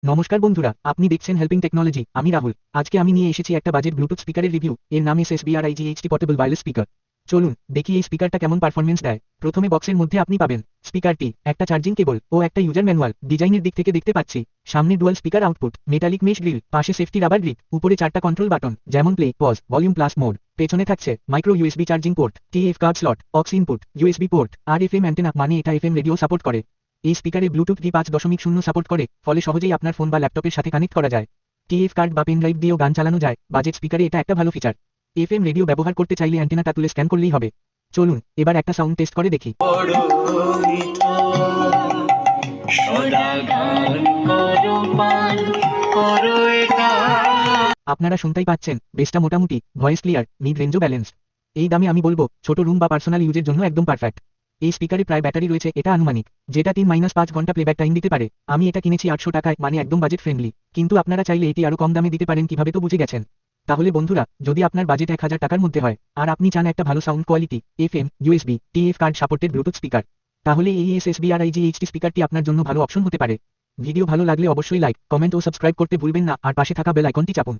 নমস্কার বন্ধুরা, আপনি দেখছেন হেল্পিং টেকনোলজি। আমি রাহুল। আজকে আমি নিয়ে এসেছি একটা বাজেট ব্লুটুথ স্পিকারের রিভিউ। এর নাম SSBRIGHT পোর্টেবল ওয়্যারলেস স্পিকার। চলুন দেখি এই স্পিকারটা কেমন পারফরমেন্স দেয়। প্রথমে বক্সের মধ্যে আপনি পাবেন স্পিকারটি, একটা চার্জিং কেবল ও একটা ইউজার ম্যানুয়াল। ডিজাইনের দিক থেকে দেখতে পাচ্ছি সামনে dual speaker output, metallic mesh grill, পাশে সেফটি রাবার গ্রিপ, উপরে চারটা কন্ট্রোল বাটন যেমন play, pause, volume plus mode. পেছনে থাকছে micro USB charging port, TF card slot, aux input, USB port আর FM অ্যান্টেনা, মানে এটা FM রেডিও সাপোর্ট করে। এই স্পিকারে ব্লুটুথ V5.0 সাপোর্ট করে, ফলে সহজেই আপনার ফোন বা ল্যাপটপের সাথে কানেক্ট করা যায়। TF কার্ড বা পেন ড্রাইভ দিয়েও গান চালানো যায়। বাজেট স্পিকারে এটা একটা ভালো ফিচার। FM রেডিও ব্যবহার করতে চাইলে অ্যান্টেনাটা তুলে স্ক্যান করলেই হবে। চলুন এবার একটা সাউন্ড টেস্ট করে দেখি। বড় মিঠো সদা গান করো পান করো এটা। আপনারা শুনতেই পাচ্ছেন, বেসটা মোটামুটি, ভয়েস ক্লিয়ার, মিড রেঞ্জও ব্যালেন্স। এই দামে আমি বলবো ছোট রুম বা পার্সোনাল ইউজের জন্য একদম পারফেক্ট। এই স্পিকারে প্রায় ব্যাটারি রয়েছে, এটা আনুমানিক, যেটা 3-5 ঘন্টা প্লেব্যাক টাইম দিতে পারে। আমি এটা কিনেছি 800 টাকায়, মানে একদম বাজেট ফ্রেন্ডলি। কিন্তু আপনারা চাইলে এটি আরো কম দামে দিতে পারেন, কিভাবে তো বুঝে গেছেন। তাহলে বন্ধুরা, যদি আপনার বাজেট 1000 টাকার মধ্যে হয় আর আপনি চান একটা ভালো sound quality, FM, USB, TF card supported Bluetooth speaker, তাহলে এই SSBRIGHT স্পিকারটি আপনার জন্য ভালো অপশন হতে পারে। ভিডিও ভালো লাগলে অবশ্যই লাইক, কমেন্ট ও সাবস্ক্রাইব করতে ভুলবেন না, আর পাশে থাকা বেল আইকনটি চাপুন।